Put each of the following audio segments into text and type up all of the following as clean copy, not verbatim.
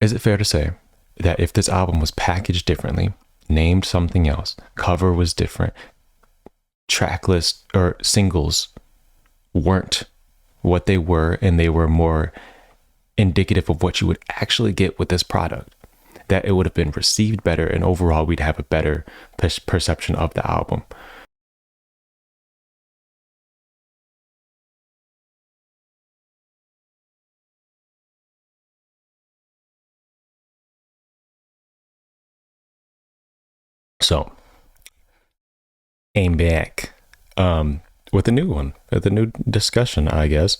Is it fair to say that if this album was packaged differently, named something else, cover was different, track list or singles weren't what they were, and they were more indicative of what you would actually get with this product, that it would have been received better, and overall we'd have a better perception of the album? So aim back with a new one, with a new discussion, I guess.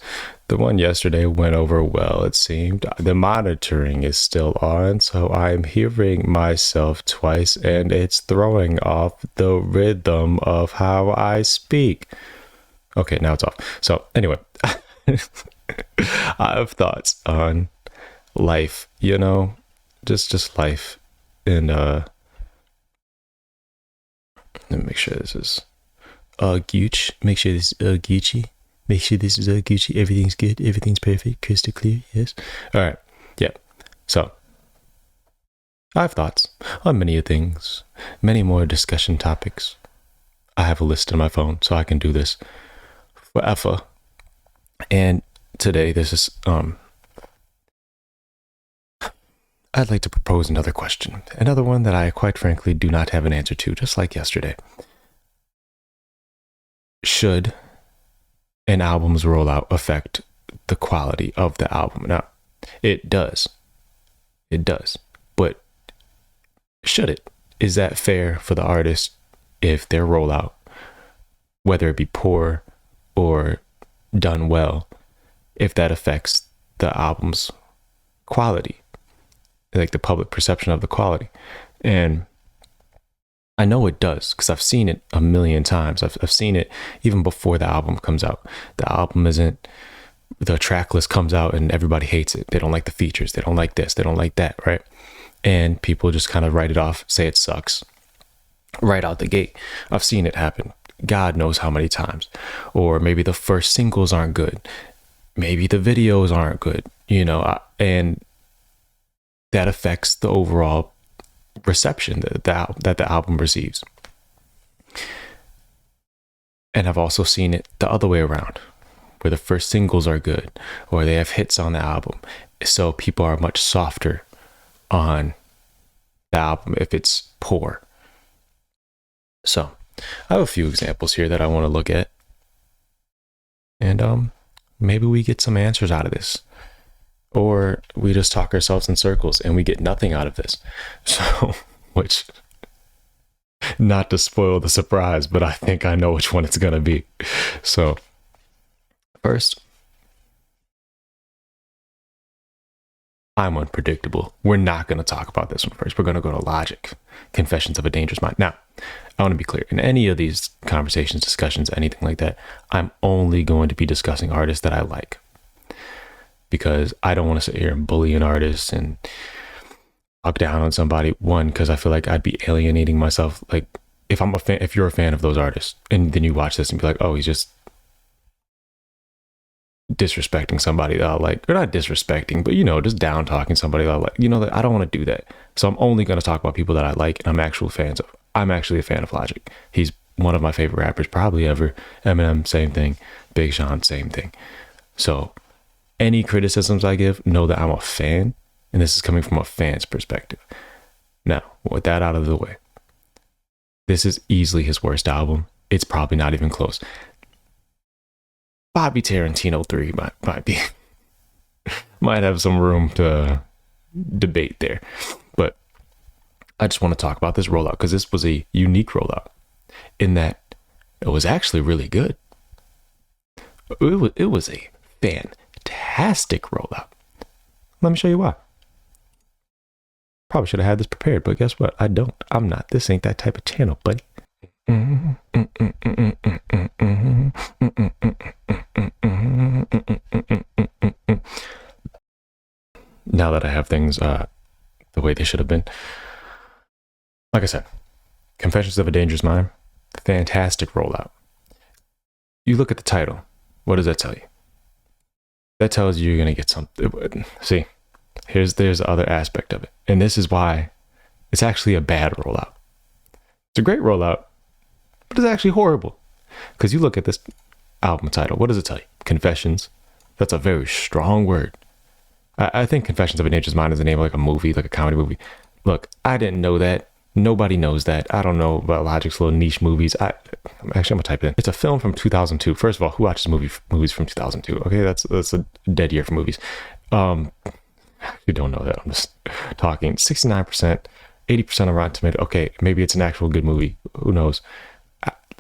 The one yesterday went over well, it seemed. The monitoring is still on, so I'm hearing myself twice, and it's throwing off the rhythm of how I speak. Okay, now it's off. So anyway, I have thoughts on life, just life. And let me make sure this is Gucci. Make sure this is Gucci. Make sure this is Gucci. Everything's good. Everything's perfect. Crystal clear. Yes. All right. Yeah. So I have thoughts on many things, many more discussion topics. I have a list in my phone, so I can do this forever. And today, this is I'd like to propose another question, another one that I quite frankly do not have an answer to, just like yesterday. Should an album's rollout affect the quality of the album? Now, it does. It does. But should it? Is that fair for the artist if their rollout, whether it be poor or done well, if that affects the album's quality, like the public perception of the quality? And I know it does, because I've seen it a million times. I've seen it even before the album comes out. The album isn't, the track list comes out and everybody hates it. They don't like the features. They don't like this. They don't like that, right? And people just kind of write it off, say it sucks right out the gate. I've seen it happen God knows how many times. Or maybe the first singles aren't good. Maybe the videos aren't good, and that affects the overall reception that the album receives. And I've also seen it the other way around, where the first singles are good or they have hits on the album, so people are much softer on the album if it's poor. So I have a few examples here that I want to look at, and maybe we get some answers out of this, or we just talk ourselves in circles and we get nothing out of this. So, which, not to spoil the surprise, but I think I know which one it's going to be. So, first, I'm unpredictable. We're not going to talk about this one first. We're going to go to Logic, Confessions of a Dangerous Mind. Now, I want to be clear. In any of these conversations, discussions, anything like that, I'm only going to be discussing artists that I like, because I don't want to sit here and bully an artist and talk down on somebody. One, because I feel like I'd be alienating myself. Like, if I'm a fan, if you're a fan of those artists, and then you watch this and be like, oh, he's just disrespecting somebody that I like, or not disrespecting, but just down talking somebody that I like, I don't want to do that. So I'm only going to talk about people that I like and I'm actual fans of. I'm actually a fan of Logic. He's one of my favorite rappers probably ever. Eminem, same thing. Big Sean, same thing. So any criticisms I give, know that I'm a fan, and this is coming from a fan's perspective. Now, with that out of the way, this is easily his worst album. It's probably not even close. Bobby Tarantino 3 might be might have some room to debate there. But I just want to talk about this rollout, because this was a unique rollout in that it was actually really good. It was a fantastic rollout. Let me show you why. Probably should have had this prepared, but guess what? I don't. I'm not. This ain't that type of channel, buddy. Now that I have things the way they should have been, like I said, Confessions of a Dangerous Mind, fantastic rollout. You look at the title. What does that tell you? That tells you you're going to get something. See, There's the other aspect of it. And this is why it's actually a bad rollout. It's a great rollout, but it's actually horrible. Because you look at this album title, what does it tell you? Confessions. That's a very strong word. I think Confessions of a Dangerous Mind is the name of like a movie, like a comedy movie. Look, I didn't know that. Nobody knows that. I don't know about Logic's little niche movies. I'm gonna type it in. It's a film from 2002. First of all, who watches movies from 2002? Okay, that's a dead year for movies. You don't know that. I'm just talking. 69%, 80% on Rotten Tomatoes. Okay, maybe it's an actual good movie. Who knows?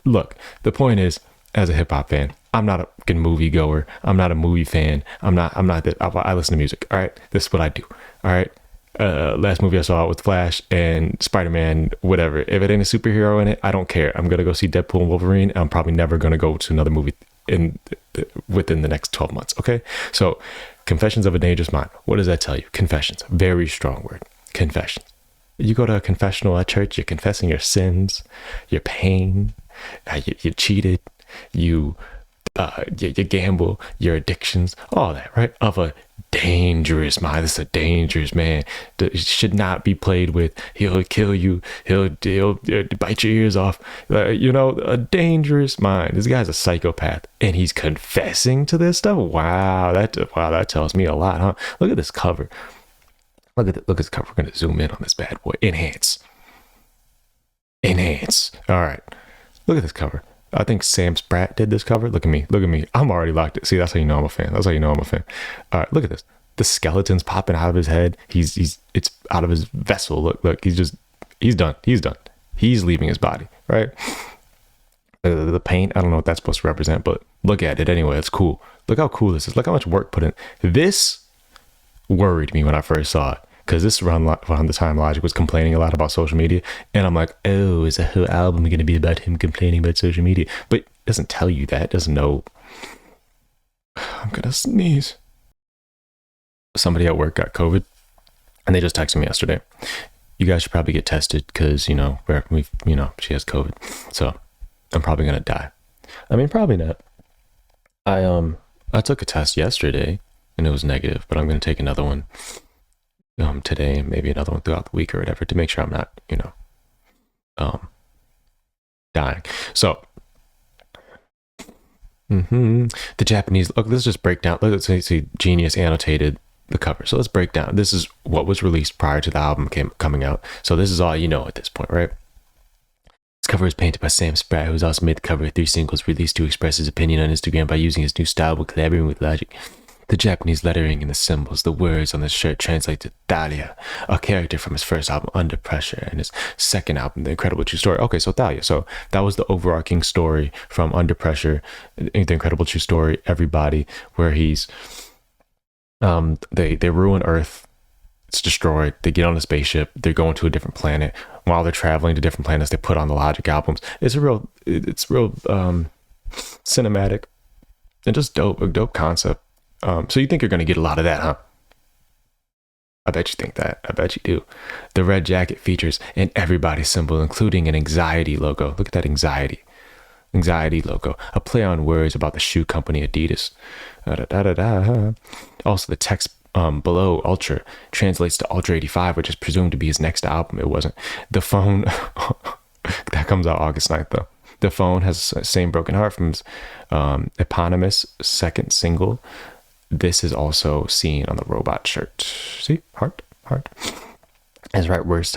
Look, the point is, as a hip hop fan, I'm not a fucking movie goer. I'm not a movie fan. I'm not that. I listen to music. All right, this is what I do. All right. Last movie I saw with Flash and Spider-Man, whatever. If it ain't a superhero in it, I don't care. I'm gonna go see Deadpool and Wolverine. And I'm probably never gonna go to another movie within the next 12 months. Okay, so Confessions of a Dangerous Mind. What does that tell you? Confessions, very strong word. Confessions. You go to a confessional at church. You're confessing your sins, your pain. You cheated. You gamble, your addictions, all that, right? Of a dangerous mind. This is a dangerous man. Should not be played with. He'll kill you. He'll bite your ears off. A dangerous mind. This guy's a psychopath, and he's confessing to this stuff. Wow, that tells me a lot, huh? Look at this cover. Look at this cover. We're gonna zoom in on this bad boy. Enhance. All right. Look at this cover. I think Sam Spratt did this cover. Look at me. I'm already locked in. See, that's how you know I'm a fan. All right, look at this. The skeleton's popping out of his head. It's out of his vessel. Look, he's done. He's leaving his body, right? The paint, I don't know what that's supposed to represent, but look at it anyway. It's cool. Look how cool this is. Look how much work put in. This worried me when I first saw it. Because this around the time Logic was complaining a lot about social media. And I'm like, oh, is the whole album going to be about him complaining about social media? But it doesn't tell you that. It doesn't know. I'm going to sneeze. Somebody at work got COVID. And they just texted me yesterday. You guys should probably get tested because, she has COVID. So I'm probably going to die. I mean, probably not. I took a test yesterday and it was negative. But I'm going to take another one. Today and maybe another one throughout the week or whatever to make sure I'm not, dying. So, the Japanese, look, let's just break down. Let's see, Genius annotated the cover. So let's break down. This is what was released prior to the album coming out. So this is all you know at this point, right? This cover is painted by Sam Spratt, who's also made the cover of 3 singles released to express his opinion on Instagram by using his new style with collaborating with Logic. The Japanese lettering and the symbols, the words on the shirt translate to Thalia, a character from his first album, Under Pressure, and his second album, The Incredible True Story. Okay, so Thalia. So that was the overarching story from Under Pressure, The Incredible True Story, Everybody, where he's, they ruin Earth. It's destroyed. They get on a spaceship. They're going to a different planet. While they're traveling to different planets, they put on the Logic albums. It's real cinematic and just a dope concept. So you think you're going to get a lot of that, huh? I bet you think that. I bet you do. The red jacket features an Everybody symbol, including an anxiety logo. Look at that anxiety logo. A play on words about the shoe company Adidas. Also, the text below Ultra translates to Ultra 85, which is presumed to be his next album. It wasn't. The phone, that comes out August 9th, though. The phone has the same Broken Heart from his eponymous second single. This is also seen on the robot shirt. See? Heart. His right wrist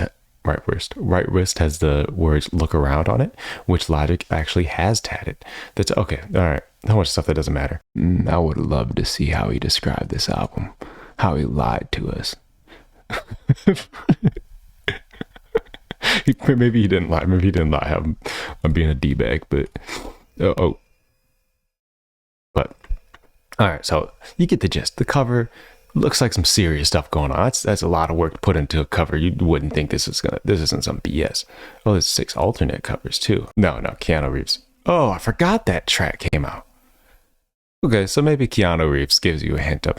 has the words "look around" on it, which Logic actually has tatted. That's okay. All right. How much stuff that doesn't matter. I would love to see how he described this album. How he lied to us. Maybe he didn't lie. I'm being a D-bag, but but all right, so you get the gist. The cover looks like some serious stuff going on. That's a lot of work put into a cover. You wouldn't think this isn't some BS. Oh, there's 6 alternate covers too. No, Keanu Reeves. Oh, I forgot that track came out. Okay, so maybe Keanu Reeves gives you a hint of.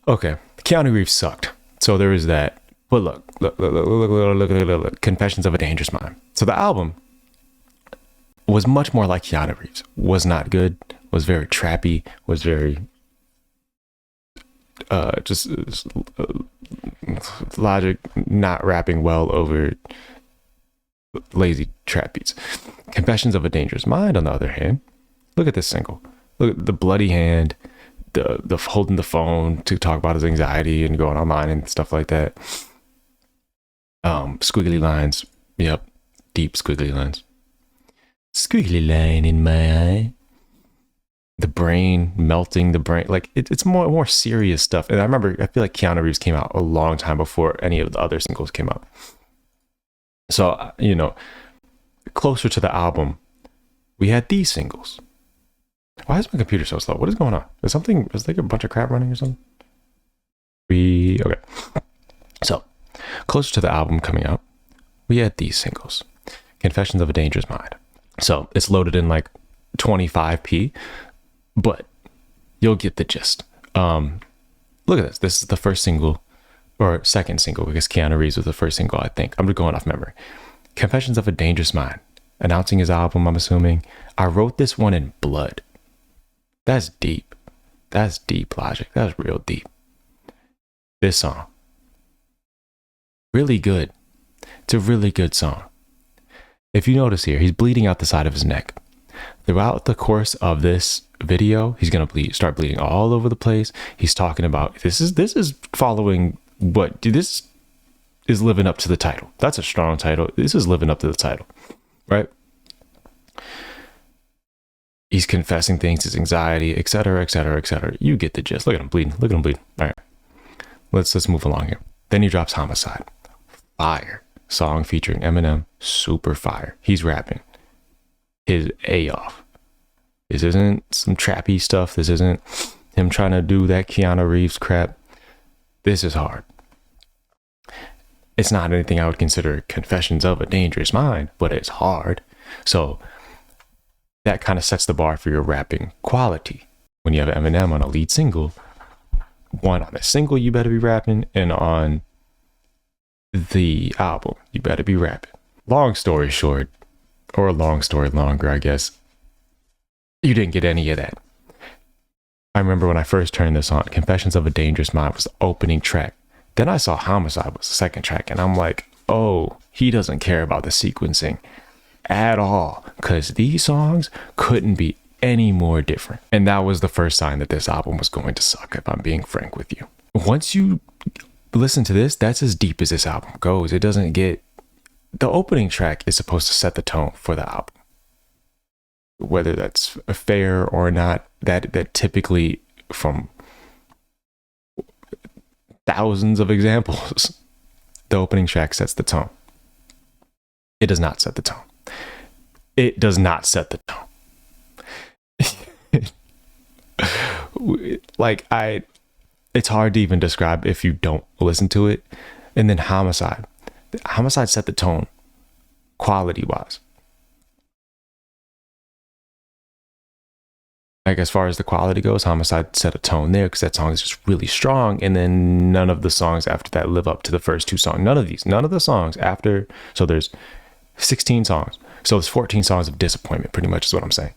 Okay, Keanu Reeves sucked. So there is that. But look. Confessions of a Dangerous Mind. So the album was much more like Keanu Reeves. Was not good. Was very trappy. Was very just Logic not rapping well over lazy trap beats. Confessions of a Dangerous Mind, on the other hand, look at this single. Look at the bloody hand, the holding the phone to talk about his anxiety and going online and stuff like that. Squiggly lines. Yep. Deep squiggly lines. Squiggly line in my eye. The brain, melting the brain. Like it's more serious stuff. And I feel like Keanu Reeves came out a long time before any of the other singles came out. So, closer to the album, we had these singles. Why is my computer so slow? What is going on? Is like a bunch of crap running or something? Okay. So, closer to the album coming out, we had these singles. Confessions of a Dangerous Mind. So, it's loaded in like 25p, but you'll get the gist. Look at this. This is the first single, or second single, because Keanu Reeves was the first single, I think. I'm just going off memory. Confessions of a Dangerous Mind. Announcing his album, I'm assuming. I wrote this one in blood. That's deep. That's deep, Logic. That's real deep. This song. Really good. It's a really good song. If you notice here, he's bleeding out the side of his neck. Throughout the course of this video, he's going to start bleeding all over the place. He's talking about, this is following what, this is living up to the title. That's a strong title. This is living up to the title, right? He's confessing things, his anxiety, etc., etc., etc. You get the gist. Look at him bleeding. Look at him bleeding. All right. Let's move along here. Then he drops Homicide. Fire. Song featuring Eminem. Super fire. He's rapping his A off. This isn't some trappy stuff. This isn't him trying to do that Keanu Reeves crap. This is hard. It's not anything I would consider Confessions of a Dangerous Mind, but it's hard. So that kind of sets the bar for your rapping quality. When you have Eminem on a lead single, one, on a single you better be rapping, and on the album you better be rapping. Long story short, or a long story longer, I guess, you didn't get any of that. I remember when I first turned this on, Confessions of a Dangerous Mind was the opening track. Then I saw Homicide was the second track, and I'm like, oh, he doesn't care about the sequencing at all, because these songs couldn't be any more different. And that was the first sign that this album was going to suck, if I'm being frank with you. Once you listen to this, that's as deep as this album goes. It doesn't get... The opening track is supposed to set the tone for the album. Whether that's fair or not, that typically, from thousands of examples, the opening track sets the tone. It does not set the tone. It does not set the tone. It's hard to even describe if you don't listen to it. And then Homicide set the tone quality wise. Like, as far as the quality goes, Homicide set a tone there, because that song is just really strong. And then none of the songs after that live up to the first two songs. None of the songs after. So there's 16 songs. So there's 14 songs of disappointment, pretty much is what I'm saying.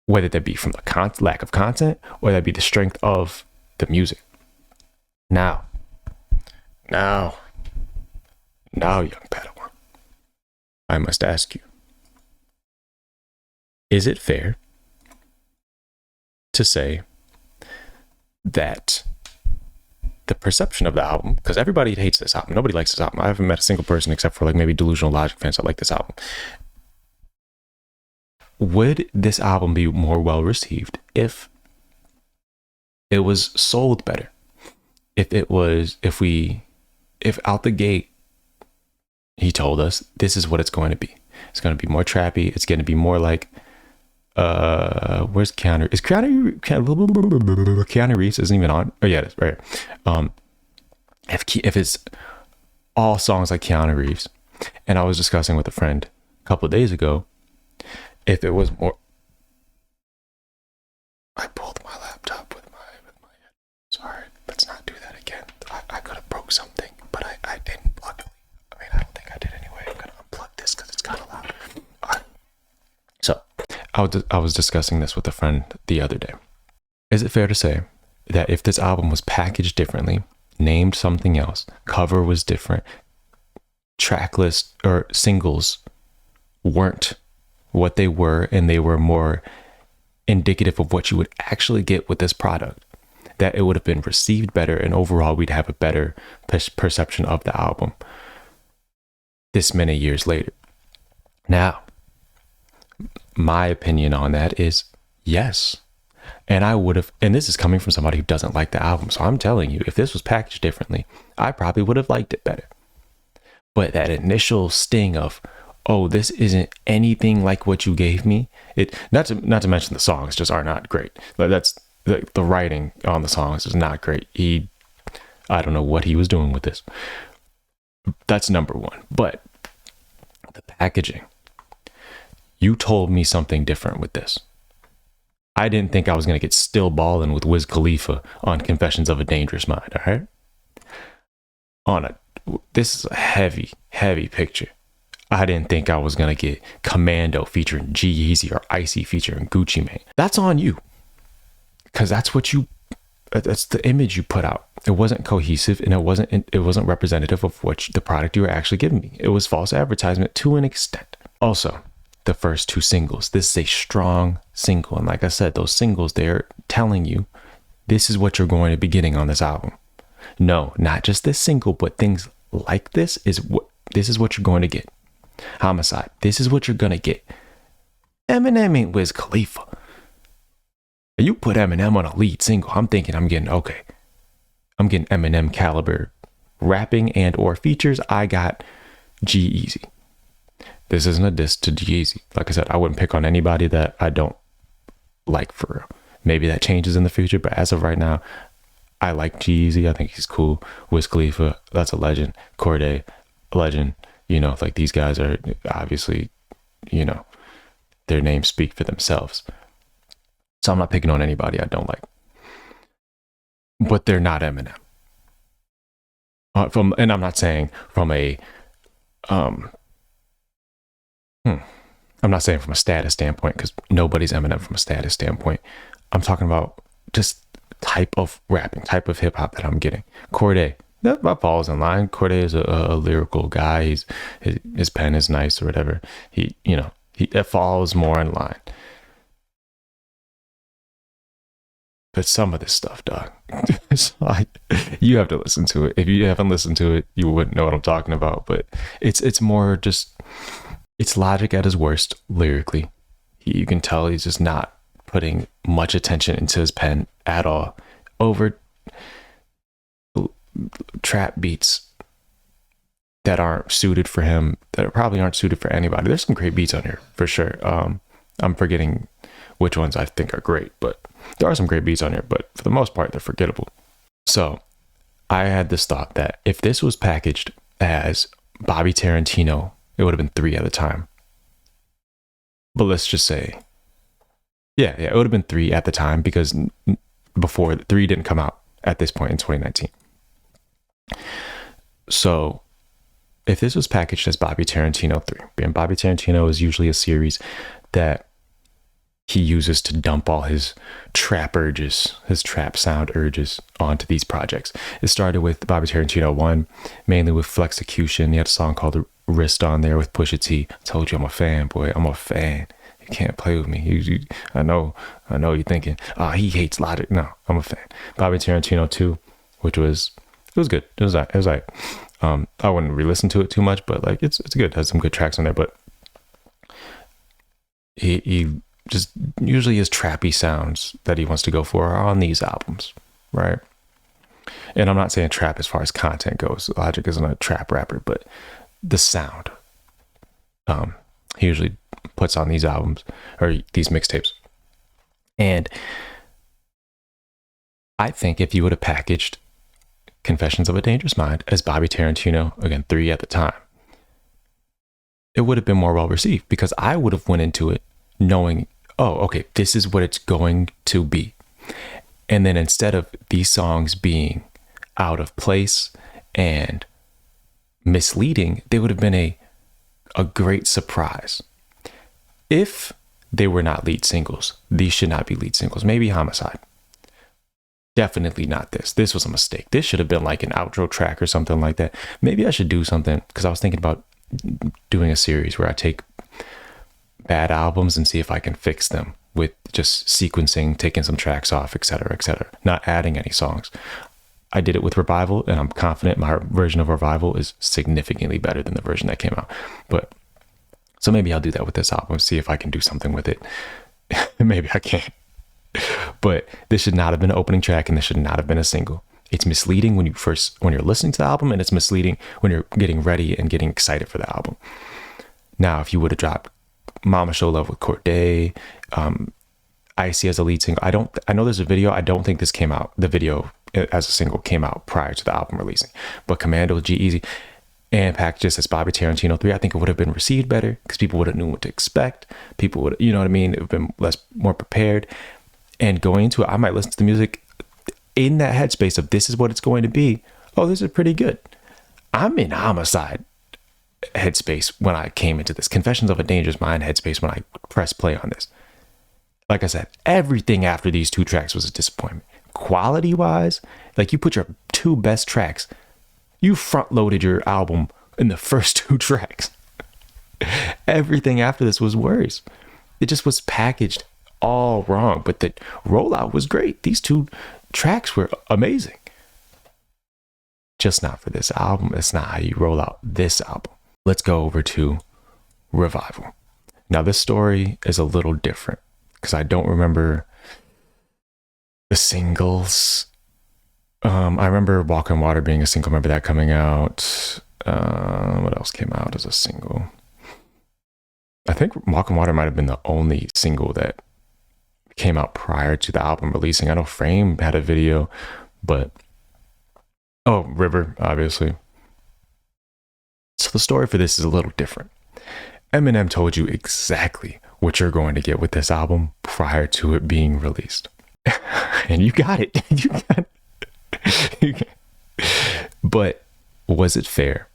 Whether that be from the lack of content, or that be the strength of the music. Now, young Padawan, I must ask you, is it fair to say that the perception of the album, because everybody hates this album, nobody likes this album, I haven't met a single person except for like maybe Delusional Logic fans that like this album, would this album be more well received if it was sold better? If out the gate he told us this is what it's going to be. It's going to be more trappy. It's going to be more like, where's Keanu? Is Keanu Reeves isn't even on? Oh yeah, it is, right. If it's all songs like Keanu Reeves, and I was discussing with a friend a couple of days ago, if it was more, I pulled my laptop with my head. Sorry, let's not do that again. I could have broke something, but I didn't. Luckily, I mean, I don't think I did anyway. I'm gonna unplug this because it's kind of loud. All right. So I was discussing this with a friend the other day. Is it fair to say that if this album was packaged differently, named something else, cover was different, track list or singles weren't what they were, and they were more indicative of what you would actually get with this product, that it would have been received better, and overall we'd have a better perception of the album this many years later. Now, my opinion on that is yes. And I would have, and this is coming from somebody who doesn't like the album. So I'm telling you, if this was packaged differently, I probably would have liked it better. But that initial sting of, oh, this isn't anything like what you gave me. It not to mention the songs just are not great. But that's the writing on the songs is not great. I don't know what he was doing with this. That's number one. But the packaging, you told me something different with this. I didn't think I was going to get Still Ballin' with Wiz Khalifa on Confessions of a Dangerous Mind, all right? This is a heavy picture. I didn't think I was going to get Commando featuring G-Eazy or Icy featuring Gucci Mane. That's on you. Because that's the image you put out. It wasn't cohesive, and it wasn't representative of the product you were actually giving me. It was false advertisement to an extent. Also, the first two singles. This is a strong single. And like I said, those singles, they're telling you this is what you're going to be getting on this album. No, not just this single, but things like this is what you're going to get. Homicide, this is what you're going to get. Eminem ain't Wiz Khalifa. You put Eminem on a lead single, I'm getting Eminem caliber rapping and or features. I got G-Eazy. This isn't a diss to G-Eazy. Like I said, I wouldn't pick on anybody that I don't like for real. Maybe that changes in the future, but as of right now, I like G-Eazy. I think he's cool. Wiz Khalifa, that's a legend. Cordae, legend. Like these guys are obviously, their names speak for themselves. So I'm not picking on anybody I don't like. But they're not Eminem. And I'm not saying from a I'm not saying from a status standpoint, because nobody's Eminem from a status standpoint. I'm talking about just type of rapping, type of hip hop that I'm getting. Cordae, that falls in line. Cordae is a lyrical guy. His pen is nice or whatever. It falls more in line. But some of this stuff, dog, you have to listen to it. If you haven't listened to it, you wouldn't know what I'm talking about. But it's more just, it's Logic at his worst lyrically. You can tell he's just not putting much attention into his pen at all. Over trap beats that aren't suited for him, that probably aren't suited for anybody. There's some great beats on here for sure. I'm forgetting which ones I think are great, but there are some great beats on here, but for the most part, they're forgettable. So I had this thought that if this was packaged as Bobby Tarantino, it would have been 3 at the time. But let's just say, yeah, it would have been 3 at the time, because before 3 didn't come out at this point in 2019. So if this was packaged as Bobby Tarantino 3, and Bobby Tarantino is usually a series that he uses to dump all his trap urges, his trap sound urges onto these projects. It started with Bobby Tarantino 1, mainly with Flexecution. He had a song called Wrist on there with Pusha T. I told you I'm a fan, boy. I'm a fan. You can't play with me. I know you're thinking, he hates Logic. No, I'm a fan. Bobby Tarantino 2, which was good. It was all right. I wouldn't re-listen to it too much, but like it's good. It has some good tracks on there, but he just usually his trappy sounds that he wants to go for are on these albums, right? And I'm not saying trap as far as content goes. Logic isn't a trap rapper, but the sound he usually puts on these albums or these mixtapes. And I think if you would have packaged Confessions of a Dangerous Mind as Bobby Tarantino, again, 3 at the time, it would have been more well received, because I would have went into it knowing, oh, okay, this is what it's going to be. And then instead of these songs being out of place and misleading, they would have been a great surprise. If they were not lead singles, these should not be lead singles. Maybe Homicide. Definitely not this. This was a mistake. This should have been like an outro track or something like that. Maybe I should do something, because I was thinking about doing a series where I take bad albums and see if I can fix them with just sequencing, taking some tracks off, etc., not adding any songs. I did it with Revival, and I'm confident my version of Revival is significantly better than the version that came out. But so maybe I'll do that with this album, see if I can do something with it. Maybe I can't. But this should not have been an opening track, and this should not have been a single. It's misleading when you're listening to the album, and it's misleading when you're getting ready and getting excited for the album. Now, if you would have dropped Mama Show Love with Corday, Icy as a lead single, I know there's a video. I don't think this came out. The video as a single came out prior to the album releasing. But Commando, G-Eazy, and Packages as Bobby Tarantino 3, I think it would have been received better, because people would have known what to expect. People would, you know what I mean? It would have been more prepared. And going into it, I might listen to the music in that headspace of this is what it's going to be. Oh, this is pretty good. I'm in Homicide headspace when I came into this. Confessions of a Dangerous Mind headspace when I pressed play on this. Like I said, everything after these 2 tracks was a disappointment. Quality wise, like, you put your 2 best tracks, you front loaded your album in the first 2 tracks. Everything after this was worse. It just was packaged all wrong, but the rollout was great. These 2 tracks were amazing. Just not for this album. That's not how you roll out this album. Let's go over to Revival. Now, this story is a little different, because I don't remember the singles. I remember Walk on Water being a single. Remember that coming out. What else came out as a single? I think Walk on Water might have been the only single that came out prior to the album releasing. I know Frame had a video, but River, obviously. So the story for this is a little different. Eminem told you exactly what you're going to get with this album prior to it being released. And you got it. But was it fair?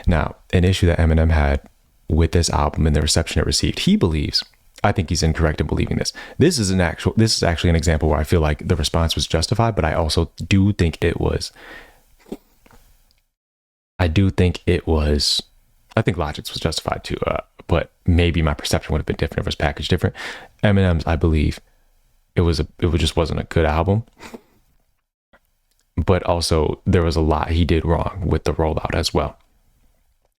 Now, an issue that Eminem had with this album and the reception it received, he believes, I think he's incorrect in believing this. This is actually an example where I feel like the response was justified, but I also do think it was. I think Logic's was justified too, but maybe my perception would have been different if it was packaged different. Eminem's, I believe, it just wasn't a good album. But also there was a lot he did wrong with the rollout as well.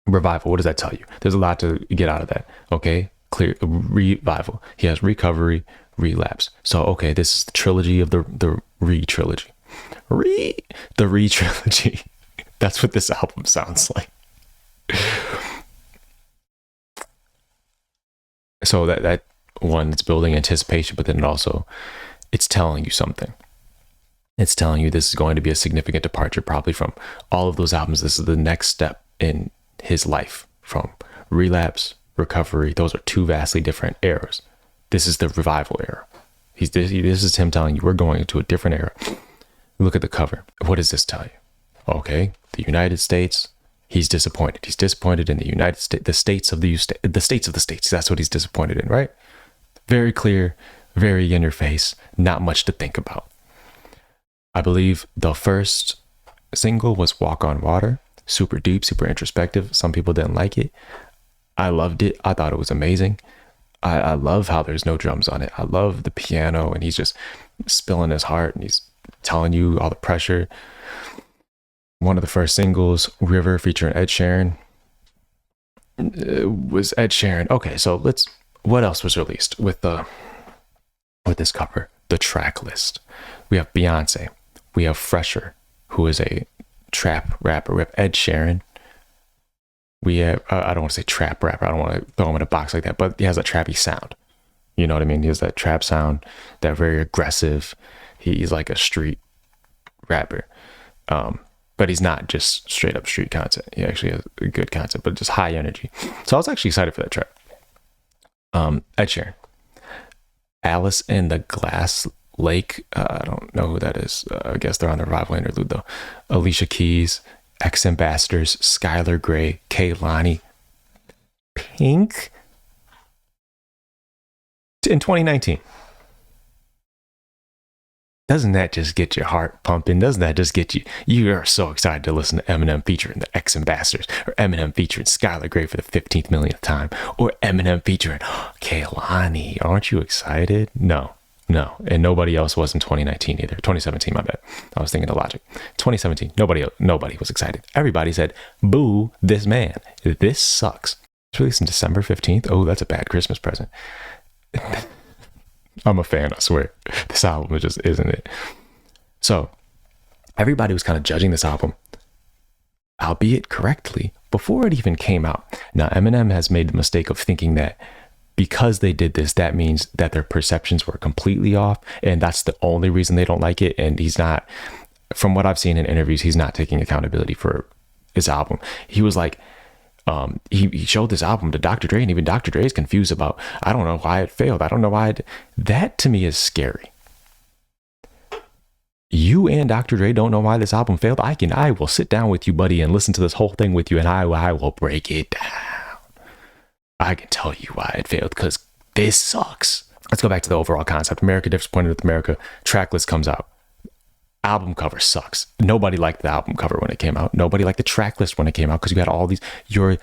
Revival, what does that tell you? There's a lot to get out of that. Okay, clear. Revival. He has Recovery, Relapse. So okay, this is the trilogy of the Re-trilogy. The Re-trilogy. That's what this album sounds like. So that one, it's building anticipation, but then it's telling you something. It's telling you this is going to be a significant departure, probably from all of those albums. This is the next step in his life, from Relapse, Recovery. Those are 2 vastly different eras. This is the Revival era. This is him telling you we're going into a different era. Look at the cover. What does this tell you? Okay, the United States. He's disappointed. He's disappointed in the United States, the states of the states. That's what he's disappointed in, right? Very clear, very in your face. Not much to think about. I believe the first single was Walk on Water. Super deep, super introspective. Some people didn't like it. I loved it. I thought it was amazing. I love how there's no drums on it. I love the piano, and he's just spilling his heart, and he's telling you all the pressure. One of the first singles, River, featuring Ed Sheeran, was Ed Sheeran. Okay, so what else was released with this cover? The track list. We have Beyonce. We have Fresher, who is a trap rapper. We have Ed Sheeran. We have, I don't want to say trap rapper. I don't want to throw him in a box like that, but he has a trappy sound. You know what I mean? He has that trap sound, that very aggressive. He's like a street rapper. But he's not just straight up street content. He actually has a good content, but just high energy. So I was actually excited for that track. Ed Sheeran. Alice in the Glass Lake. I don't know who that is. I guess they're on the Revival interlude though. Alicia Keys, X Ambassadors, Skylar Grey, Kehlani, Pink. In 2019. Doesn't that just get your heart pumping? Doesn't that just get you? You are so excited to listen to Eminem featuring the X Ambassadors, or Eminem featuring Skylar Grey for the 15th millionth time, or Eminem featuring Kehlani. Aren't you excited? No. And nobody else was in 2019 either. 2017, my bad. I was thinking of Logic. 2017, nobody was excited. Everybody said, boo this man. This sucks. It's released on December 15th. Oh, that's a bad Christmas present. I'm a fan, I swear. This album just isn't it. So everybody was kind of judging this album, albeit correctly, before it even came out. Now, Eminem has made the mistake of thinking that because they did this, that means that their perceptions were completely off, and that's the only reason they don't like it. And he's not, from what I've seen in interviews, he's not taking accountability for his album. He was like, he showed this album to Dr. Dre, and even Dr. Dre is confused about, I don't know why it failed. I don't know why that to me is scary. You and Dr. Dre don't know why this album failed. I will sit down with you, buddy, and listen to this whole thing with you, and I will break it down. I can tell you why it failed, because this sucks. Let's go back to the overall concept. America Disappointed with America. Track list comes out. Album cover sucks. Nobody liked the album cover when it came out. Nobody liked the track list when it came out, because you had all these. You're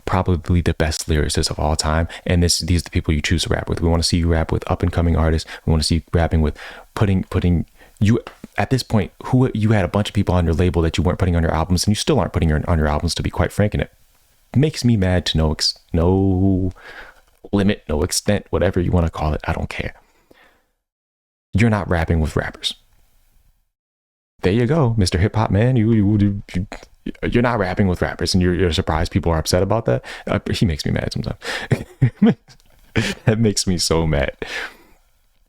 probably the best lyricist of all time, and these are the people you choose to rap with. We want to see you rap with up and coming artists. We want to see you rapping with putting you. At this point, who you had a bunch of people on your label that you weren't putting on your albums, and you still aren't putting on your albums, to be quite frank. And it makes me mad to no limit, no extent, whatever you want to call it. I don't care. You're not rapping with rappers. There you go, Mr. Hip Hop man. You're not rapping with rappers, and you're surprised people are upset about that. He makes me mad sometimes. That makes me so mad.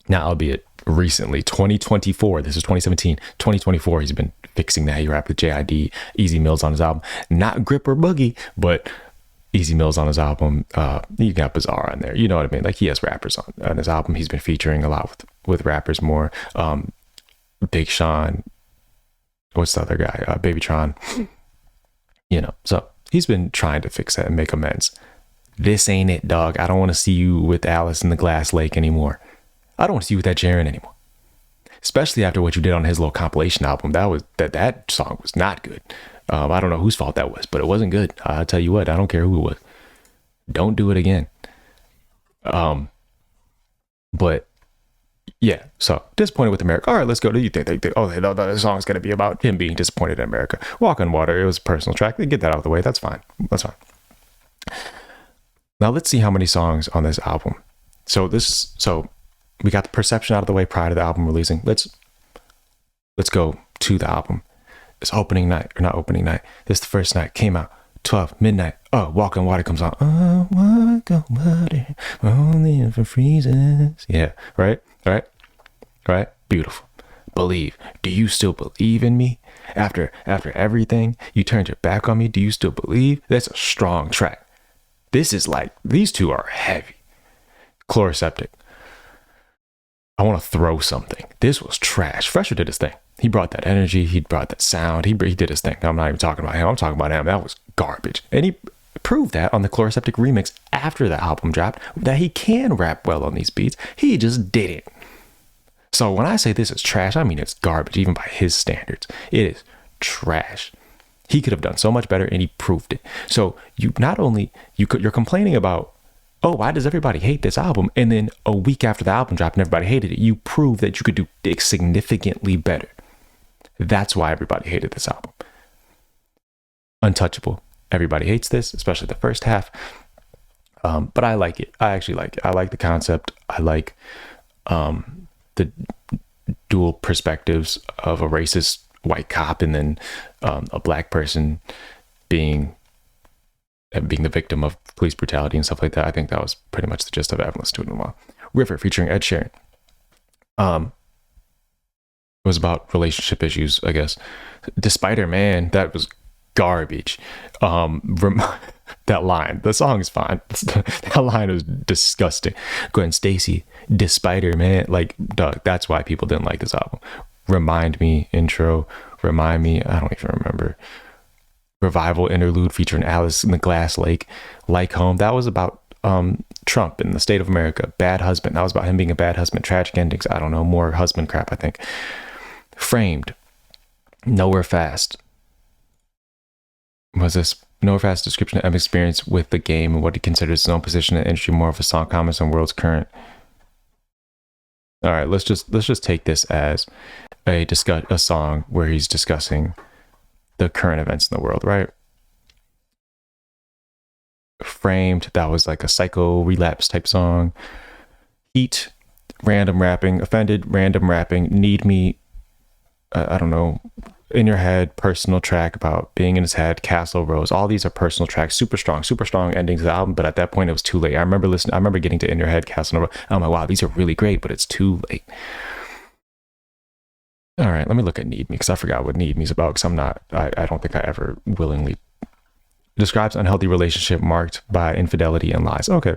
Now, albeit recently, 2024, this is 2017, 2024, he's been fixing that. He rapped with JID, Easy Mills on his album. Not Grip or Boogie, but Easy Mills on his album. You got Bizarre on there. You know what I mean? Like, he has rappers on his album. He's been featuring a lot with rappers more. Big Sean. What's the other guy? Babytron. You know, so he's been trying to fix that and make amends. This ain't it, dog. I don't want to see you with Alice in the Glass Lake anymore. I don't want to see you with that Jaren anymore. Especially after what you did on his little compilation album. That song was not good. I don't know whose fault that was, but it wasn't good. I'll tell you what, I don't care who it was. Don't do it again. But yeah, so disappointed with America. All right, let's go. Do you think the song's going to be about him being disappointed in America? Walk on Water, it was a personal track. They get that out of the way. That's fine. Now let's see how many songs on this album. So we got the perception out of the way prior to the album releasing. Let's go to the album. It's opening night, or not opening night. This is the first night. Came out 12 midnight. Oh, Walk on Water comes on. Oh, walk on water, only for freezes. Yeah, right. Beautiful. Believe. Do you still believe in me? After everything, you turned your back on me. Do you still believe? That's a strong track. This is like, these two are heavy. Chloroseptic. I want to throw something. This was trash. Fresher did his thing. He brought that energy. He brought that sound. He did his thing. I'm not even talking about him. I'm talking about him. That was garbage. And he proved that on the Chloroseptic remix after the album dropped, that he can rap well on these beats. He just didn't. So when I say this is trash, I mean it's garbage, even by his standards. It is trash. He could have done so much better, and he proved it. So you're complaining about, oh, why does everybody hate this album? And then a week after the album dropped and everybody hated it, you prove that you could do it significantly better. That's why everybody hated this album. Untouchable. Everybody hates this, especially the first half. But I like it. I actually like it. I like the concept. I like the dual perspectives of a racist white cop and then a black person being the victim of police brutality and stuff like that. I think that was pretty much the gist of it. I haven't listened to it in a while. River featuring Ed Sheeran. It was about relationship issues, I guess. Despider Man, that was garbage. That line, the song is fine. That line was disgusting. Gwen Stacy, Despider Man, like, Doug, that's why people didn't like this album. Remind Me, intro, Remind Me, I don't even remember. Revival interlude featuring Alice in the Glass Lake, Like Home. That was about Trump in the state of America, bad husband. That was about him being a bad husband. Tragic endings. I don't know, more husband crap, I think. Framed. Nowhere Fast. Was this Nowhere Fast description of Eminem's experience with the game and what he considers his own position in the industry, more of a song comments on world's current. All right, let's just take this as a song where he's discussing the current events in the world, right? Framed, that was like a psycho relapse type song. Heat, random rapping. Offended, random rapping. Need Me, I don't know, In Your Head, personal track about being in his head. Castle Rose, all these are personal tracks. Super strong endings of the album, but at that point it was too late. I remember getting to In Your Head, Castle Rose. I'm like, wow, these are really great, but it's too late. All right, let me look at Need Me, because I forgot what Need Me is about, because I don't think I ever willingly. Describes unhealthy relationship marked by infidelity and lies. Okay.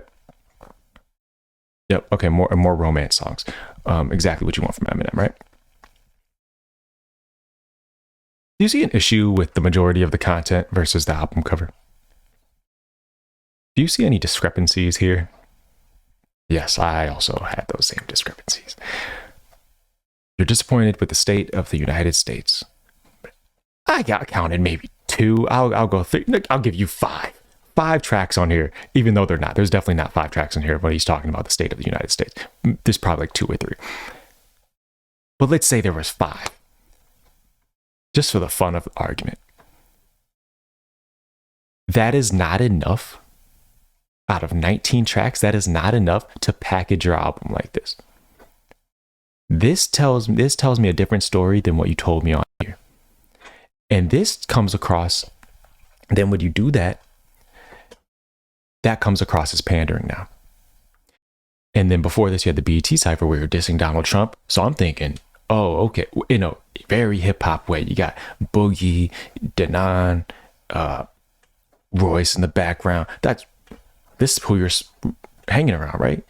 Yep. Okay. More romance songs. Exactly what you want from Eminem, right? Do you see an issue with the majority of the content versus the album cover? Do you see any discrepancies here? Yes, I also had those same discrepancies. You're disappointed with the state of the United States. I got counted maybe 2. I'll go 3. I'll give you 5 tracks on here, even though they're not. There's definitely not 5 tracks on here when he's talking about the state of the United States. There's probably like 2 or 3. But let's say there was 5, just for the fun of the argument. That is not enough. Out of 19 tracks, that is not enough to package your album like this. This tells me a different story than what you told me on here. And this comes across, then when you do that, that comes across as pandering now. And then before this, you had the BET cypher where you're dissing Donald Trump. So I'm thinking, oh, okay, very hip hop way. You got Boogie, Denon, Royce in the background. This is who you're hanging around, right?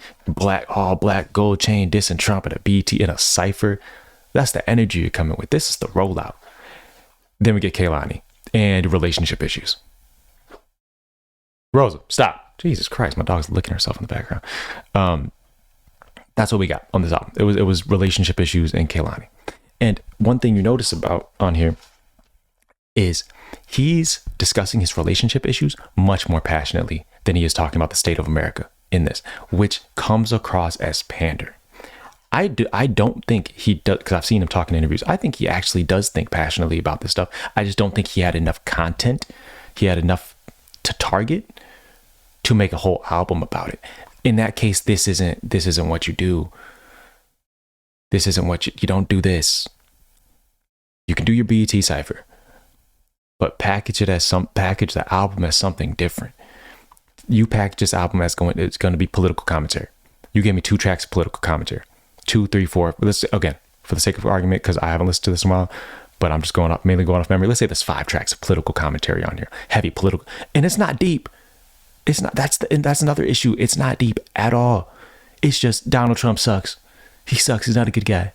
All black, gold chain, dissing Trump at a BET in a cypher. That's the energy you're coming with. This is the rollout. Then we get Kehlani and relationship issues. Rosa, stop. Jesus Christ, my dog's licking herself in the background. That's what we got on this album. It was relationship issues and Kehlani. And one thing you notice about on here is he's discussing his relationship issues much more passionately than he is talking about the state of America in this, which comes across as pander. I don't think he does, because I've seen him talk in interviews. I think he actually does think passionately about this stuff. I just don't think he had enough content. He had enough to target to make a whole album about it. In that case, this isn't what you do. This isn't what you don't do this. You can do your BET cypher, but package the album as something different. You package this album as it's going to be political commentary. You gave me 2 tracks of political commentary. 2, 3, 4. Let's again, for the sake of argument, because I haven't listened to this in a while, but I'm just mainly going off memory. Let's say there's 5 tracks of political commentary on here, heavy political, and it's not deep. It's not. That's another issue. It's not deep at all. It's just Donald Trump sucks. He sucks. He's not a good guy.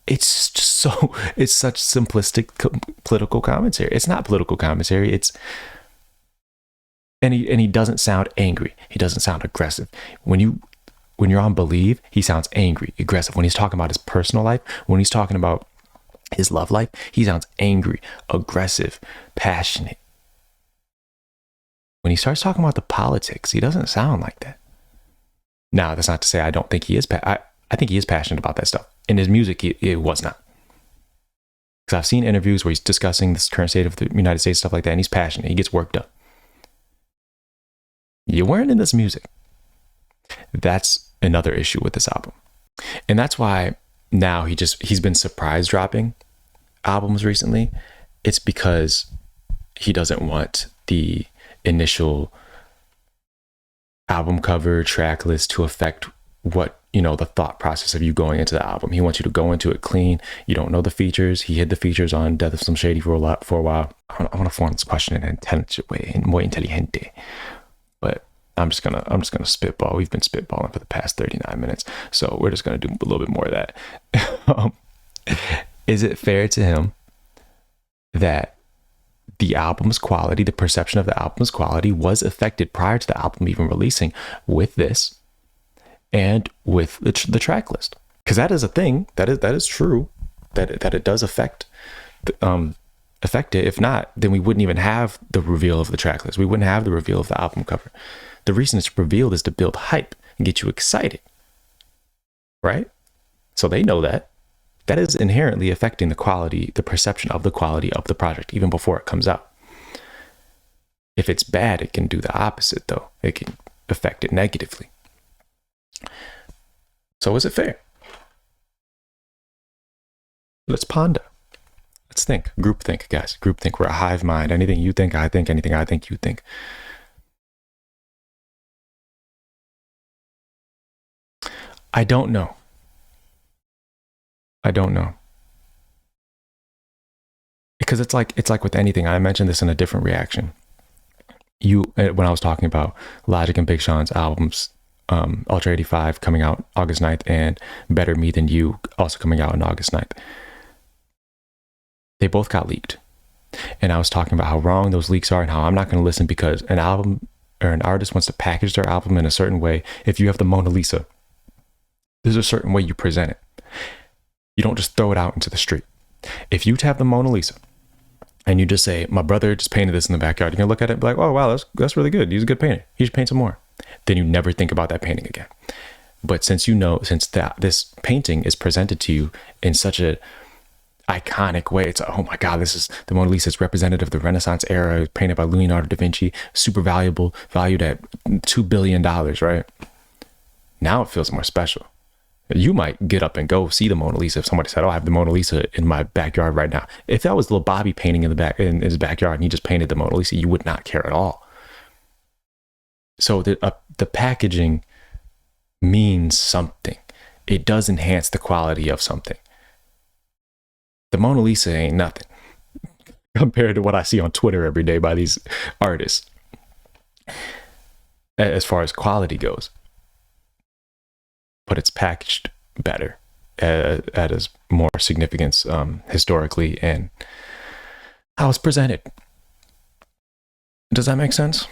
It's such simplistic political commentary. It's not political commentary. And he doesn't sound angry. He doesn't sound aggressive. When you're on Believe, he sounds angry, aggressive. When he's talking about his personal life, when he's talking about his love life, he sounds angry, aggressive, passionate. When he starts talking about the politics, he doesn't sound like that. Now, that's not to say I don't think he is. I think he is passionate about that stuff. In his music, it was not. Because I've seen interviews where he's discussing this current state of the United States, stuff like that, and he's passionate. He gets worked up. You weren't in this music. That's another issue with this album. And that's why now he's been surprise dropping albums recently. It's because he doesn't want the initial album cover track list to affect what, the thought process of you going into the album. He wants you to go into it clean. You don't know the features. He hid the features on Death of Slim Shady for a while. I want to form this question in an intelligent way, muy inteligente. But I'm just gonna spitball. We've been spitballing for the past 39 minutes, so we're just gonna do a little bit more of that. Is it fair to him that the album's quality, the perception of the album's quality was affected prior to the album even releasing with this and with the track list. Because that is a thing, that is true, that it does affect it. If not, then we wouldn't even have the reveal of the track list. We wouldn't have the reveal of the album cover. The reason it's revealed is to build hype and get you excited, right? So they know that. That is inherently affecting the quality, the perception of the quality of the project, even before it comes out. If it's bad, it can do the opposite, though. It can affect it negatively. So is it fair? Let's ponder. Let's think. Group think, guys. Group think. We're a hive mind. Anything you think, I think. Anything I think, you think. I don't know. Because it's like with anything. I mentioned this in a different reaction. When I was talking about Logic and Big Sean's albums, Ultra 85 coming out August 9th and Better Me Than You also coming out on August 9th. They both got leaked. And I was talking about how wrong those leaks are and how I'm not going to listen because an album or an artist wants to package their album in a certain way. If you have the Mona Lisa, there's a certain way you present it. You don't just throw it out into the street. If you have the Mona Lisa and you just say, my brother just painted this in the backyard, you're going to look at it and be like, oh, wow, that's really good. He's a good painter. He should paint some more. Then you never think about that painting again. But since this painting is presented to you in such a iconic way, it's oh my God, this is the Mona Lisa. It's representative of the Renaissance era, painted by Leonardo da Vinci, super valuable, valued at $2 billion, right? Now it feels more special. You might get up and go see the Mona Lisa if somebody said, oh, I have the Mona Lisa in my backyard right now. If that was little Bobby painting in his backyard and he just painted the Mona Lisa, you would not care at all. So the packaging means something. It does enhance the quality of something. The Mona Lisa ain't nothing compared to what I see on Twitter every day by these artists as far as quality goes. But it's packaged better. That is more significance historically and how it's presented. Does that make sense?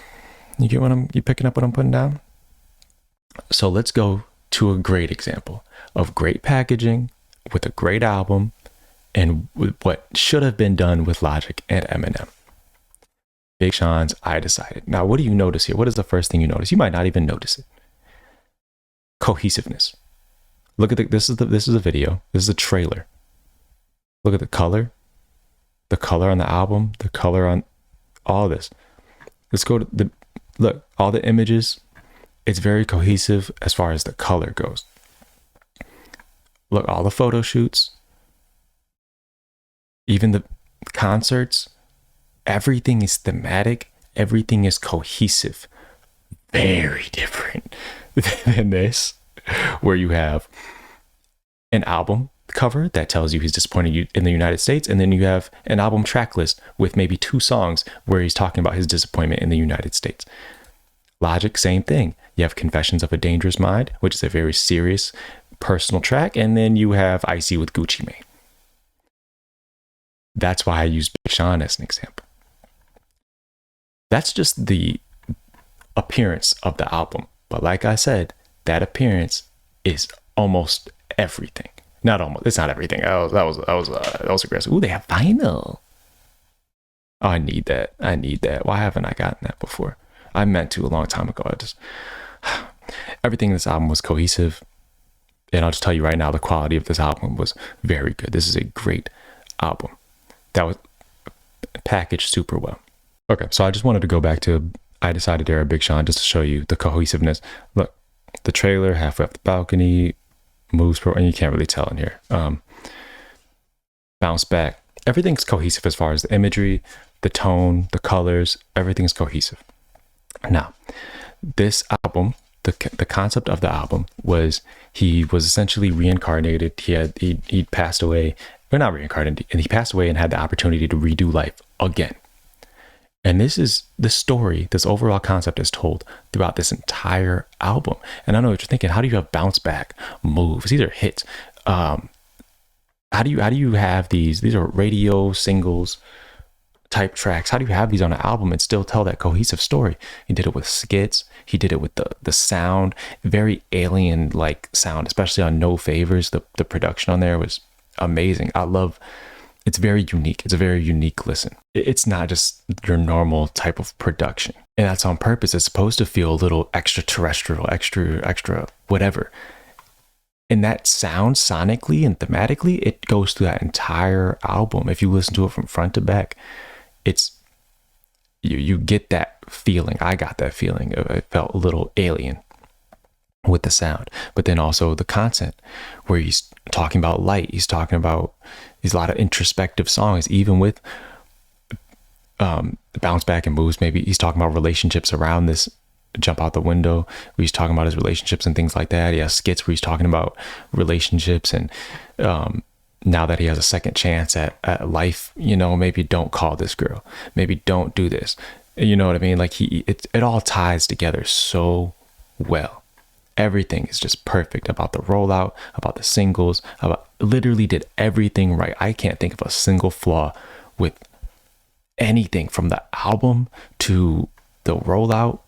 You get you picking up what I'm putting down? So let's go to a great example of great packaging with a great album and with what should have been done with Logic and Eminem. Big Sean's I Decided. Now, what do you notice here? What is the first thing you notice? You might not even notice it. Cohesiveness. Look at this is a video. This is a trailer. Look at the color on the album, the color on all this. Let's go to look, all the images. It's very cohesive as far as the color goes. Look, all the photo shoots, even the concerts, everything is thematic. Everything is cohesive. Very different than this, where you have an album cover that tells you he's disappointed you in the United States, and then you have an album track list with maybe 2 songs where he's talking about his disappointment in the United States. Logic, same thing. You have Confessions of a Dangerous Mind, which is a very serious personal track, and then you have Icy with Gucci Mane. That's why I use Big Sean as an example. That's just the appearance of the album, but like I said, that appearance is almost everything. Not almost. It's not everything. That was aggressive. Ooh, they have vinyl. Oh, I need that. Why haven't I gotten that before? I meant to a long time ago. Everything in this album was cohesive, and I'll just tell you right now, the quality of this album was very good. This is a great album that was packaged super well. Okay, so I just wanted to go back to I Decided era Big Sean just to show you the cohesiveness. Look, the trailer, halfway up the balcony, moves, and you can't really tell in here. Bounce back. Everything's cohesive as far as the imagery, the tone, the colors, everything's cohesive. Now, this album, the concept of the album was he was essentially reincarnated. He passed away, or not reincarnated, and he passed away and had the opportunity to redo life again. And this is the story, this overall concept is told throughout this entire album. And I know what you're thinking, how do you have bounce back moves? These are hits. How do you have these are radio singles type tracks? How do you have these on an album and still tell that cohesive story? He did it with skits. He did it with the sound, very alien like sound, especially on No Favors. The production on there was amazing. It's very unique. It's a very unique listen. It's not just your normal type of production. And that's on purpose. It's supposed to feel a little extraterrestrial, extra, whatever. And that sound sonically and thematically, it goes through that entire album. If you listen to it from front to back, it's you get that feeling. I got that feeling. It felt a little alien with the sound, but then also the content where he's talking about light. He's talking about these a lot of introspective songs, even with Bounce Back and Moves. Maybe he's talking about relationships around this Jump Out the Window, where he's talking about his relationships and things like that. He has skits where he's talking about relationships and now that he has a second chance at life, maybe don't call this girl, maybe don't do this, you know what I mean? Like it all ties together so well. Everything is just perfect about the rollout, about the singles, about literally did everything right. I can't think of a single flaw with anything from the album to the rollout.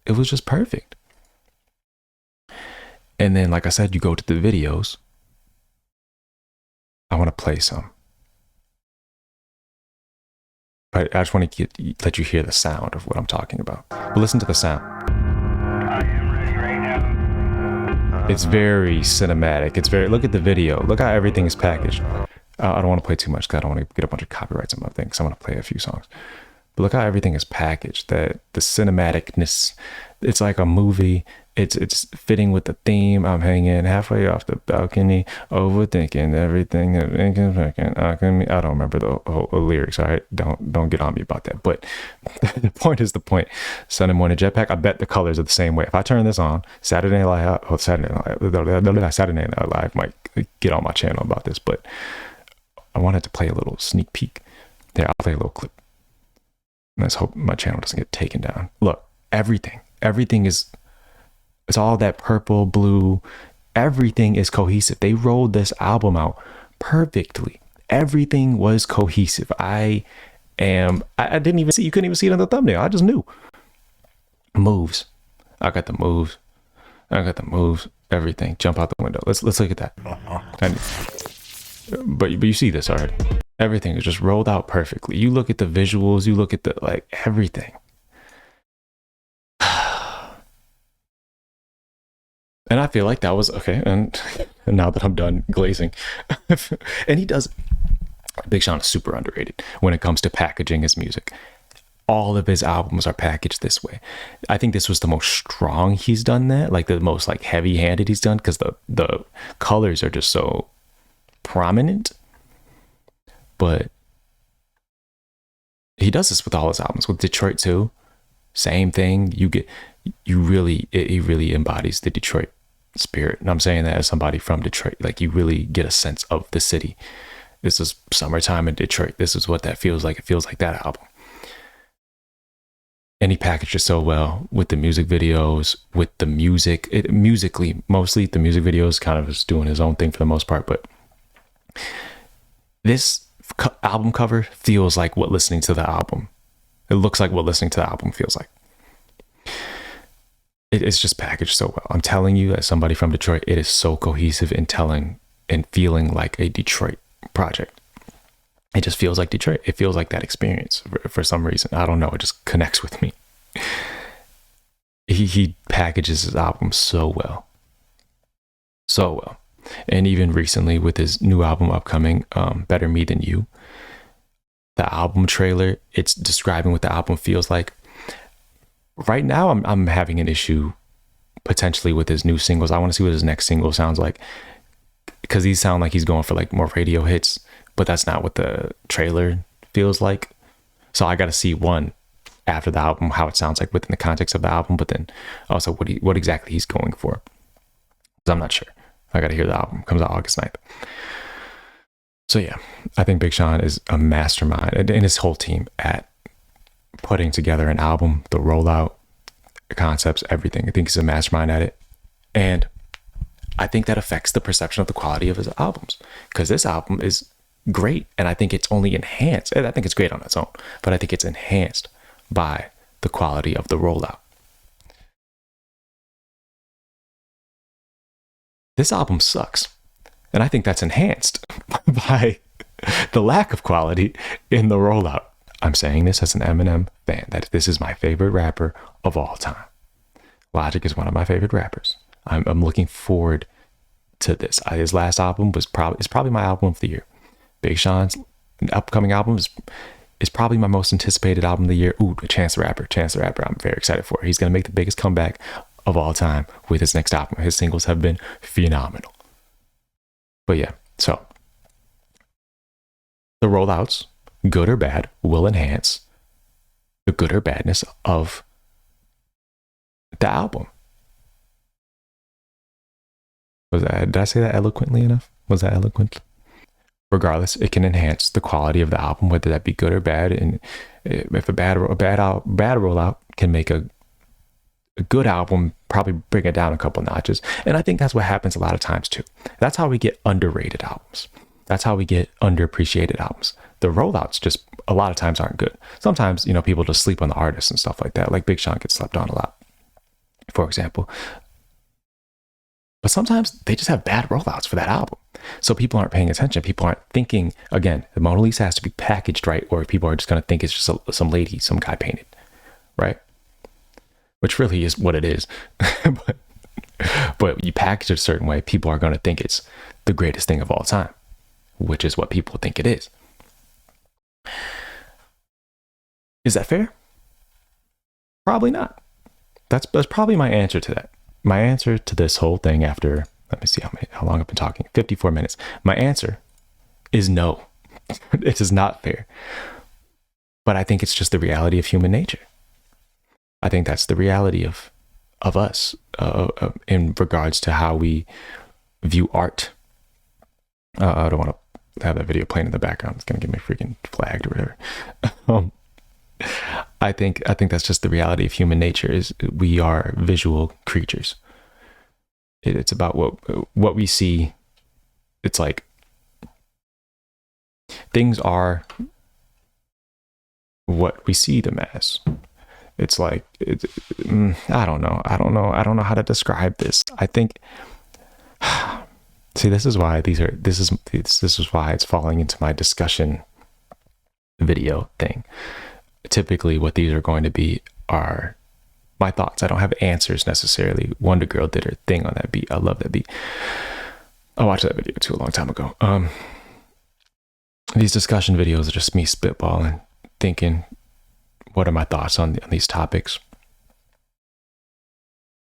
It was just perfect. And then, like I said, you go to the videos. I want to play some. But I just want to let you hear the sound of what I'm talking about. But listen to the sound. It's very cinematic. Look at the video. Look how everything is packaged. I don't want to play too much because I don't want to get a bunch of copyrights on my thing. So I'm going to play a few songs. But look how everything is packaged. That the cinematicness, it's like a movie. It's fitting with the theme. I'm hanging halfway off the balcony, overthinking everything. I don't remember the whole lyrics. All right, don't get on me about that. But the point is the point. Sunday Morning Jetpack. I bet the colors are the same way. If I turn this on, Saturday Night Live might get on my channel about this. But I wanted to play a little sneak peek. There, I'll play a little clip. Let's hope my channel doesn't get taken down. Look, everything is, it's all that purple, blue. Everything is cohesive. They rolled this album out perfectly. Everything was cohesive. I didn't even see, you couldn't even see it on the thumbnail. I just knew. Moves. I got the moves. Everything. Jump out the window. Let's look at that. But you see this already. Everything is just rolled out perfectly. You look at the visuals, you look at the, like, everything. And I feel like that was okay. And now that I'm done glazing, and Big Sean is super underrated when it comes to packaging his music. All of his albums are packaged this way. I think this was the most strong he's done that, like the most like heavy handed he's done, because the colors are just so prominent. But he does this with all his albums. With Detroit too, same thing. He really embodies the Detroit spirit. And I'm saying that as somebody from Detroit. Like, you really get a sense of the city. This is summertime in Detroit. This is what that feels like. It feels like that album. And he packaged it so well with the music videos, with the music. Musically, mostly the music videos kind of is doing his own thing for the most part. But this album cover feels like what listening to the album. It looks like what listening to the album feels like. It's just packaged so well. I'm telling you, as somebody from Detroit, it is so cohesive in telling and feeling like a Detroit project. It just feels like Detroit. It feels like that experience for some reason. I don't know. It just connects with me. He packages his album so well. So well. And even recently with his new album upcoming, Better Me Than You, the album trailer, it's describing what the album feels like. Right now, I'm having an issue potentially with his new singles. I want to see what his next single sounds like, because these sound like he's going for like more radio hits, but that's not what the trailer feels like. So I got to see one after the album, how it sounds like within the context of the album, but then also what exactly he's going for. 'Cause I'm not sure. I got to hear the album. It comes out August 9th. So yeah, I think Big Sean is a mastermind, and his whole team at putting together an album, the rollout, the concepts, everything. I think he's a mastermind at it. And I think that affects the perception of the quality of his albums, because this album is great. And I think it's only enhanced. I think it's great on its own, but I think it's enhanced by the quality of the rollout. This album sucks. And I think that's enhanced by the lack of quality in the rollout. I'm saying this as an Eminem fan, that this is my favorite rapper of all time. Logic is one of my favorite rappers. I'm looking forward to this. His last album is probably my album of the year. Big Sean's upcoming album is probably my most anticipated album of the year. Ooh, Chance the Rapper. Chance the Rapper, I'm very excited for. He's going to make the biggest comeback of all time with his next album. His singles have been phenomenal. But yeah, so the rollouts, good or bad, will enhance the good or badness of the album. Did I say that eloquently enough? Was that eloquent? Regardless, it can enhance the quality of the album, whether that be good or bad. And if a bad rollout can make a good album, probably bring it down a couple notches. And I think that's what happens a lot of times too. That's how we get underrated albums. That's how we get underappreciated albums. The rollouts just a lot of times aren't good. Sometimes, people just sleep on the artists and stuff like that. Like Big Sean gets slept on a lot, for example. But sometimes they just have bad rollouts for that album. So people aren't paying attention. People aren't thinking, again, the Mona Lisa has to be packaged right, or people are just going to think it's just some lady, some guy painted, right? Which really is what it is. but you package it a certain way, people are going to think it's the greatest thing of all time, which is what people think it is. Is that fair? Probably not. That's probably my answer to that. My answer to this whole thing after, let me see how long I've been talking, 54 minutes. My answer is no. It is not fair. But I think it's just the reality of human nature. I think that's the reality of us in regards to how we view art. I don't want to have that video playing in the background. It's going to get me freaking flagged or whatever. I think that's just the reality of human nature. Is we are visual creatures. It's about what we see. It's like things are what we see them as. It's like I don't know how to describe this. I think see, this is why this is why it's falling into my discussion video thing. Typically what these are going to be are my thoughts. I don't have answers necessarily. Wonder Girl did her thing on that beat. I love that beat. I watched that video too a long time ago. These discussion videos are just me spitballing, thinking, what are my thoughts on these topics?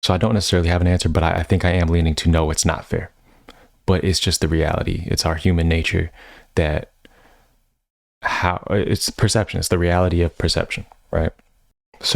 So I don't necessarily have an answer, but I think I am leaning to no, it's not fair. But it's just the reality. It's our human nature that it's perception. It's the reality of perception, right?